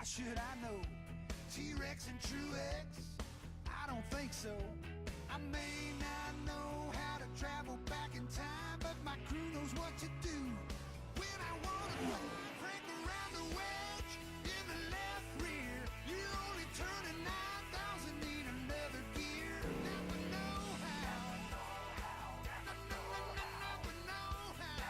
How should I know? T-Rex and Truex? I don't think so. I may not know how to travel back in time, but my crew knows what to do. When I want to crank around the wedge in the left rear, you're only turning 9,000, need another gear. Napa know how. Napa know how.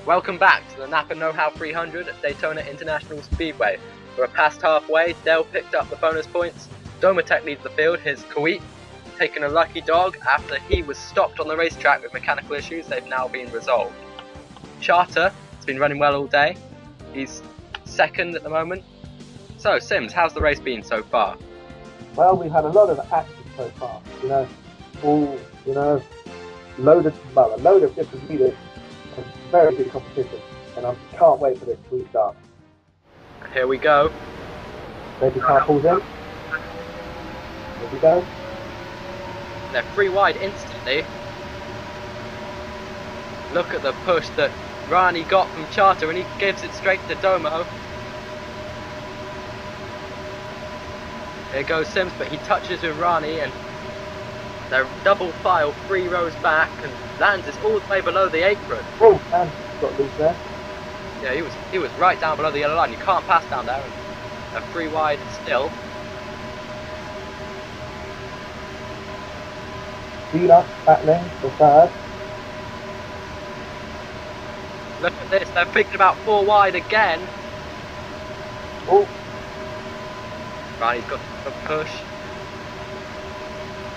Welcome back to the NAPA Know How 300 at Daytona International Speedway. We're past halfway. Dale picked up the bonus points. Domatech leads the field. His Kuwait taking a lucky dog after he was stopped on the racetrack with mechanical issues. They've now been resolved. Charter has been running well all day. He's second at the moment. So Sims, how's the race been so far? Well, we've had a lot of action so far. A load of different leaders and very good competition. And I can't wait for this to restart. Here we go. Maybe car pulls in. Here we go. They're free wide instantly. Look at the push that Rani got from Charter, and he gives it straight to Domo. Here goes Sims, but he touches with Rani, and they're double file 3 rows back, and Lands is all the way below the apron. Oh, and got loose there. Yeah, he was right down below the yellow line. You can't pass down there. And a 3 wide still. Dealer battling for third. Look at this, they're picking about 4 wide again. Oh, Rani's got a good push.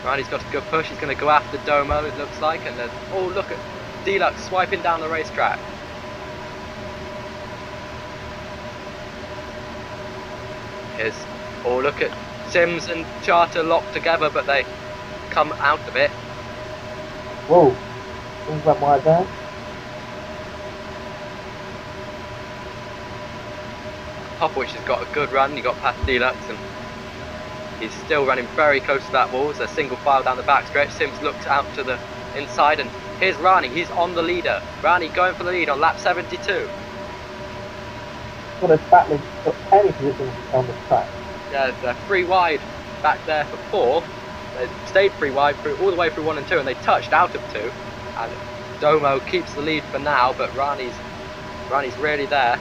Rani's got a good push. He's going to go after Domo, it looks like. And then, oh, look at Deluxe swiping down the racetrack. Here's, oh, look at Sims and Charter locked together, but they come out of it. whoa. Things went wide there. Popovich has got a good run. He got past Deluxe, and he's still running very close to that wall. There's a single file down the back stretch. Sims looks out to the inside, and here's Rani. He's on the leader. Rani going for the lead on lap 72. Sort of battling for any position on the track. Yeah, they're 3 wide back there for 4. They stayed 3 wide through all the way through 1 and 2, and they touched out of 2. And Domo keeps the lead for now, but Rani's really there.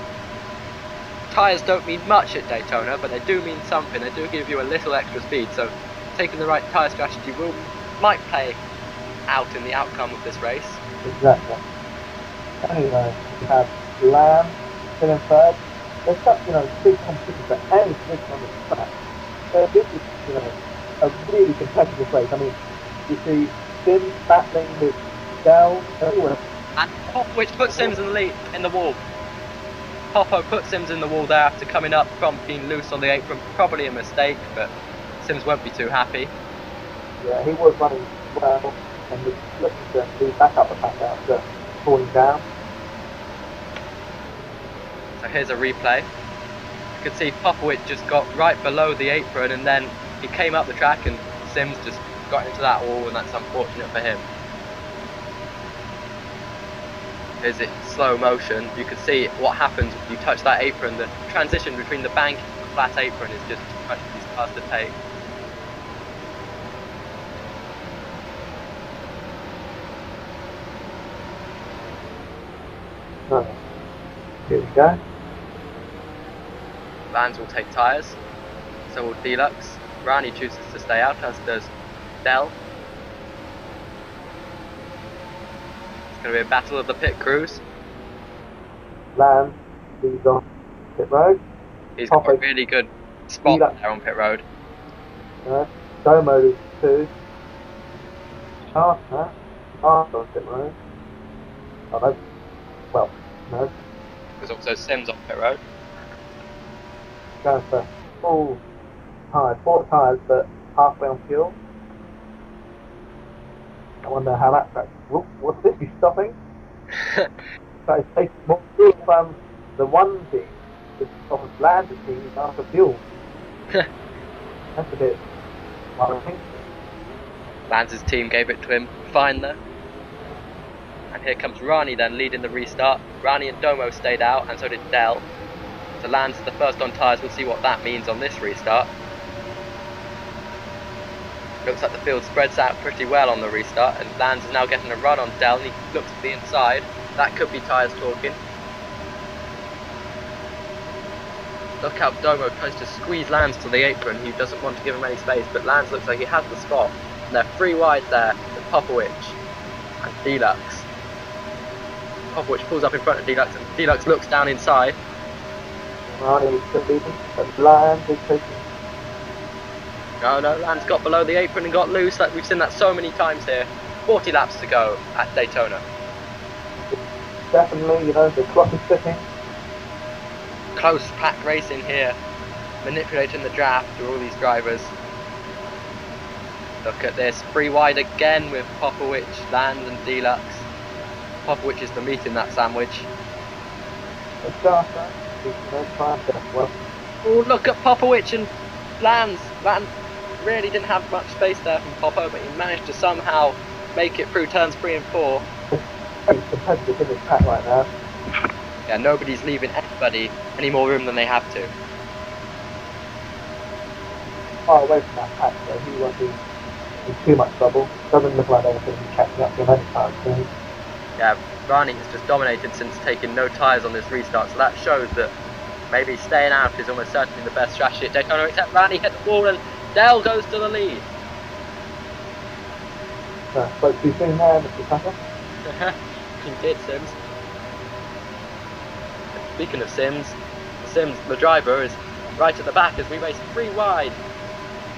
Tyres don't mean much at Daytona, but they do mean something. They do give you a little extra speed, so taking the right tyre strategy might play out in the outcome of this race. Exactly. Anyway, we have Lamb still in third. There's such, big competition for any position on the track. So this is, a really competitive race. I mean, you see Sims battling with Dell everywhere. And Popovich puts Sims in the lead, in the wall. Popo put Sims in the wall there after coming up from being loose on the apron. Probably a mistake, but Sims won't be too happy. Yeah, he was running well, and was looking to move back up the pack after falling down. So here's a replay. You can see Popovich just got right below the apron, and then he came up the track, and Sims just got into that wall, and that's unfortunate for him. Here's it slow motion. You can see what happens when you touch that apron. The transition between the bank and the flat apron is just too much for these cars to take. Right. Here we go. Vans will take tyres. So will Deluxe. Rani chooses to stay out, as does Dell. It's going to be a battle of the pit crews. Lamb leads on pit road. He's got a really good spot there on pit road. Domo is 2. Charter on pit road. Oh no. Well, no. There's also Sims on pit road. Going for full tyres, 4 tyres, but halfway on fuel. I wonder how that tracks. What's this? He's stopping? So it's taking more fuel from the one team to stop of Land's team after fuel. That's a bit worrying. Lance's team gave it to him fine though. And here comes Rani then leading the restart. Rani and Domo stayed out, and so did Dell. So Lance the first on tyres. We'll see what that means on this restart. Looks like the field spreads out pretty well on the restart, and Lance is now getting a run on Dell, and he looks to the inside. That could be tyres talking. Look how Domo tries to squeeze Lance to the apron. He doesn't want to give him any space, but Lance looks like he has the spot. And they're 3 wide there with Popowich and Deluxe. Popowich pulls up in front of Deluxe, and Deluxe looks down inside. Rani is still leading, but Lance is taking. No, Lance got below the apron and got loose. Like we've seen that so many times here. 40 laps to go at Daytona. Definitely, you know, the clock is ticking. Close pack racing here. Manipulating the draft through all these drivers. Look at this. 3 wide again with Popowich, Land and Deluxe. Popowich is the meat in that sandwich. The starter is no time to well. Oh, look at Popowich and Land. Land really didn't have much space there from Popo, but he managed to somehow make it through turns 3 and 4. Very competitive in this pack right now. Yeah, nobody's leaving anybody any more room than they have to. Far away from that pack, so he won't be in too much trouble. Doesn't look like anything he's catching up to him anytime soon. Yeah, Rani has just dominated since taking no tyres on this restart, so that shows that maybe staying out is almost certainly the best strategy at Daytona, except Rani hit the wall and Dell goes to the lead. Spoke too soon there, Mr. Tucker. He did, Sims. Speaking of Sims, the driver, is right at the back as we race 3 wide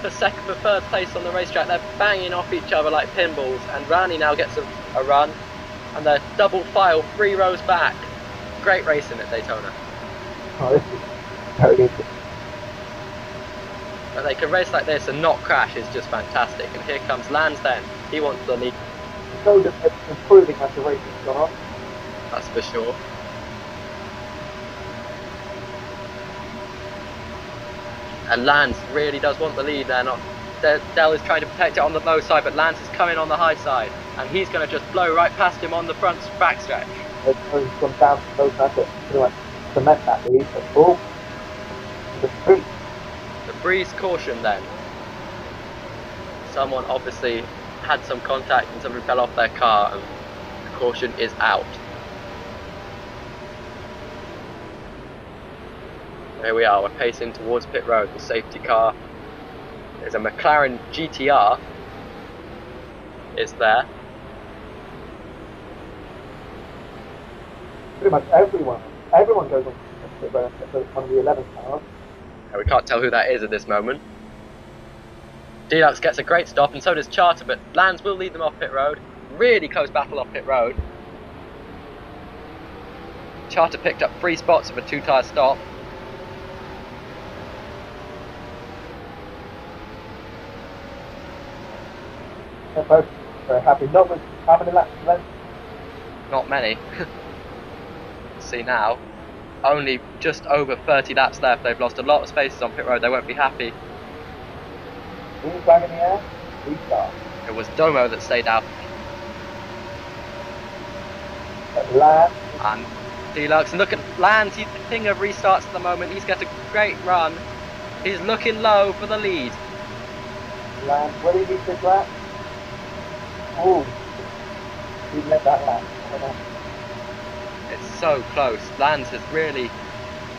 for third place on the racetrack. They're banging off each other like pinballs, and Rani now gets a run, and they're double file 3 rows back. Great racing at Daytona. Oh, this is very good. But they can race like this and not crash is just fantastic. And here comes Lance then. He wants the lead. So that it's improving as the race has gone on. That's for sure. And Lance really does want the lead there. Dell is trying to protect it on the low side, but Lance is coming on the high side. And he's going to just blow right past him on the front backstretch. It's gone down to those sides that pretty much cement that lead. But oh, the street. The breeze caution then. Someone obviously had some contact and somebody fell off their car, and the caution is out. Here we are, we're pacing towards pit road. The safety car is a McLaren GTR. Is there. Pretty much everyone goes on pit road on the 11th car. We can't tell who that is at this moment. Deluxe gets a great stop, and so does Charter, but Lance will lead them off pit road. Really close battle off pit road. Charter picked up 3 spots of a 2-tyre stop. They're both very happy. Not with how many laps left? Not many. See now. Only just over 30 laps left. They've lost a lot of spaces on pit road. They won't be happy. Green flag in the air. Restart. It was Domo that stayed out. Lance. And Deluxe. And look at Lance. He's the king of restarts at the moment. He's got a great run. He's looking low for the lead. Lance, where did he this lap? Oh, he let that lap. It's so close. Lance has really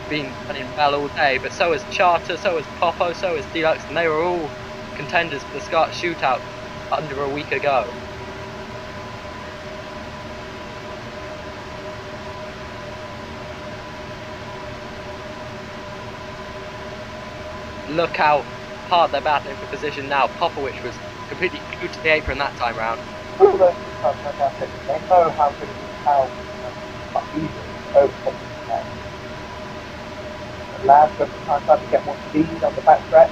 been running well all day, but so has Charter, so has Popo, so has Deluxe, and they were all contenders for the SCARTS shootout under a week ago. Look how hard they're battling for position now. Popowich was completely glued to the apron that time round. All of those are fantastic. They know how easily overcome this game. Lance got the time to get more speed on the backstretch.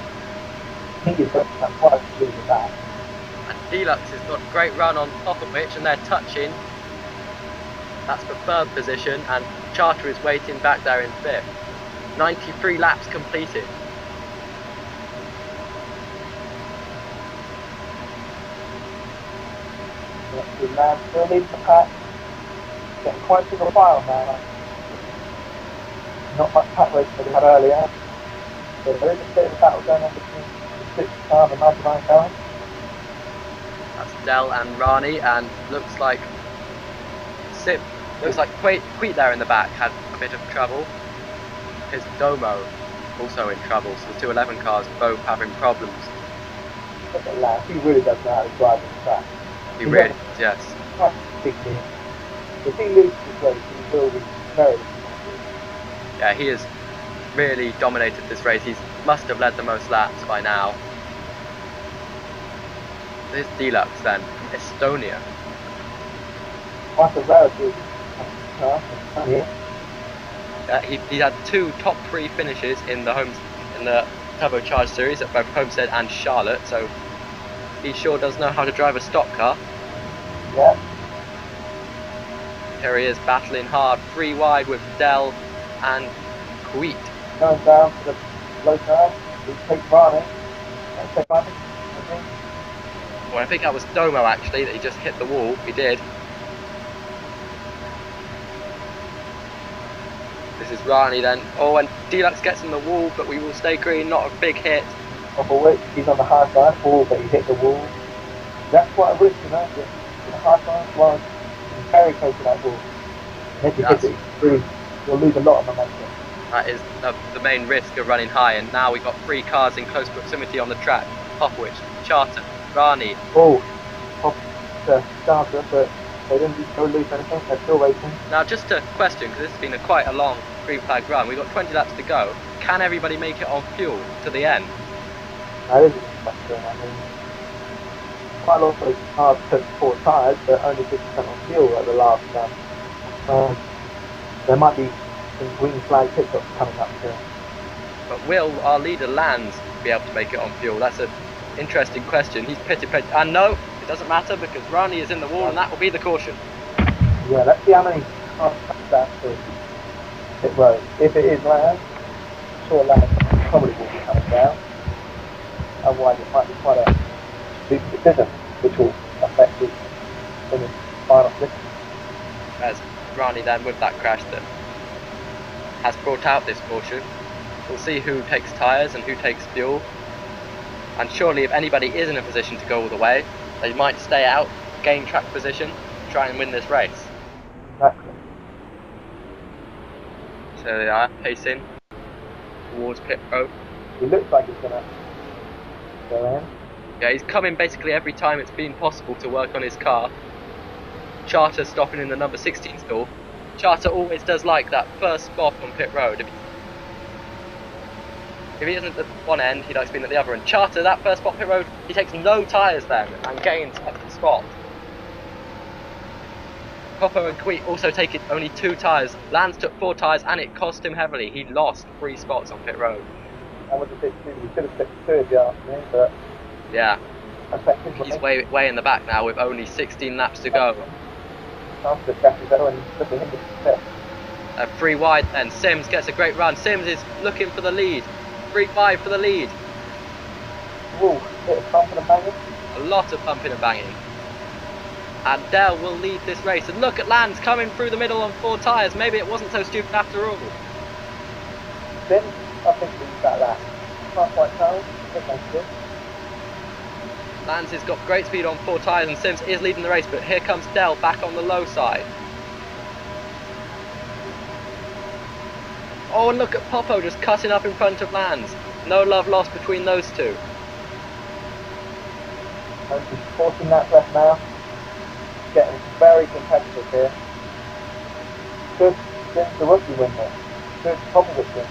He is going to have quite a speed with that. And Deluxe has got a great run on Popowich, and they're touching. That's for 3rd position, and Charter is waiting back there in 5th. 93 laps completed. Lance still leads the pack. getting quite single file now. Not much pack racing that we had earlier. So there is a bit of a battle going on between the 6 car and the 99 car. That's Dell and Rani, and looks like Queet there in the back had a bit of trouble. His Domo also in trouble, so the 211 cars both having problems. Look at Lance, he really does know how to drive on the track. He really does, yes. Quite big team. If he loses this race, he will be very disappointed. Yeah, he has really dominated this race. He must have led the most laps by now. This Deluxe then, from Estonia. Quite a rarity. He had 2 top 3 finishes in the turbocharged series at both Homestead and Charlotte, so he sure does know how to drive a stock car. Yeah. Here he is battling hard, 3 wide with Dell and Queet. Going down to the low car, he takes Rani. Take Rani. Well, I think that was Domo actually, that he just hit the wall. He did. This is Rani then. Oh, and Deluxe gets in the wall, but we will stay green, not a big hit. Off a whip, he's on the high side, but he hit the wall. That's quite a risk, you know, the high side, well, he's very close to that wall. And if you hit it, you'll lose a lot of momentum. That is the main risk of running high, and now we've got 3 cars in close proximity on the track. Popwich, Charter, Rani. Oh, Charter, but they didn't go lose anything, they're still racing. Now just a question, because this has been quite a long green flag run. We've got 20 laps to go. Can everybody make it on fuel to the end? That is a good question. I mean, quite a lot of those cars took 4 tyres, but only 50% on fuel at the last run. There might be some green flag pit stops coming up soon. But will our leader Lands be able to make it on fuel? That's an interesting question. He's pitted, and no, it doesn't matter because Rani is in the wall, and that will be the caution. Yeah, let's see how many cars come down to pit road. If it is Lands, I'm sure Lands probably will be coming down. Otherwise, it might be quite a big decision, which will affect his final position. There's Rani then with that crash that has brought out this caution. We'll see who takes tyres and who takes fuel. And surely if anybody is in a position to go all the way, they might stay out, gain track position, try and win this race. Exactly. So they are pacing towards pit road. He looks like he's going to go in. Yeah, he's coming basically every time it's been possible to work on his car. Charter stopping in the number 16 stall. Charter always does like that first spot on pit road. If he isn't at the one end, he likes being at the other. And Charter, that first spot pit road, he takes no tyres then and gains up the spot. Copper and Queet also taking only 2 tyres. Lands took 4 tyres and it cost him heavily. He lost 3 spots on pit road. That was a bit too, he could have picked 2 if you ask me, but yeah, he's way in the back now with only 16 laps to go. After the gap is better and look at him with success. 3 wide then. Sims gets a great run. Sims is looking for the lead. 3 wide for the lead. Ooh, bit of bumping and banging. A lot of bumping and banging. And Dell will lead this race. And look at Lands coming through the middle on 4 tyres. Maybe it wasn't so stupid after all. Then I think he's that lap. Can't quite tell. I think that's good. Lands has got great speed on 4 tyres and Sims is leading the race, but here comes Dell back on the low side. Oh, and look at Popo just cutting up in front of Lands. No love lost between those two. And he's 14 laps left now. Getting very competitive here. Could Sims the rookie win there. Could Popovich win.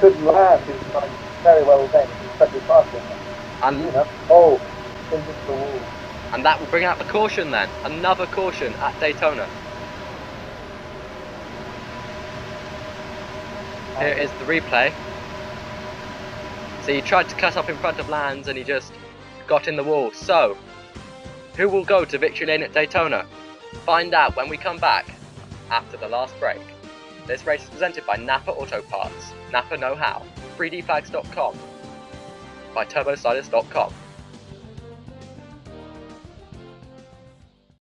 Could Land, who's going very well then, he's especially fast win there. And you know, oh, Sims into the wall. And that will bring out the caution then. Another caution at Daytona. Here is the replay. So he tried to cut up in front of Lands and he just got in the wall. So, who will go to victory lane at Daytona? Find out when we come back after the last break. This race is presented by NAPA Auto Parts, NAPA Know How, 3dflags.com, by turbosliders.com.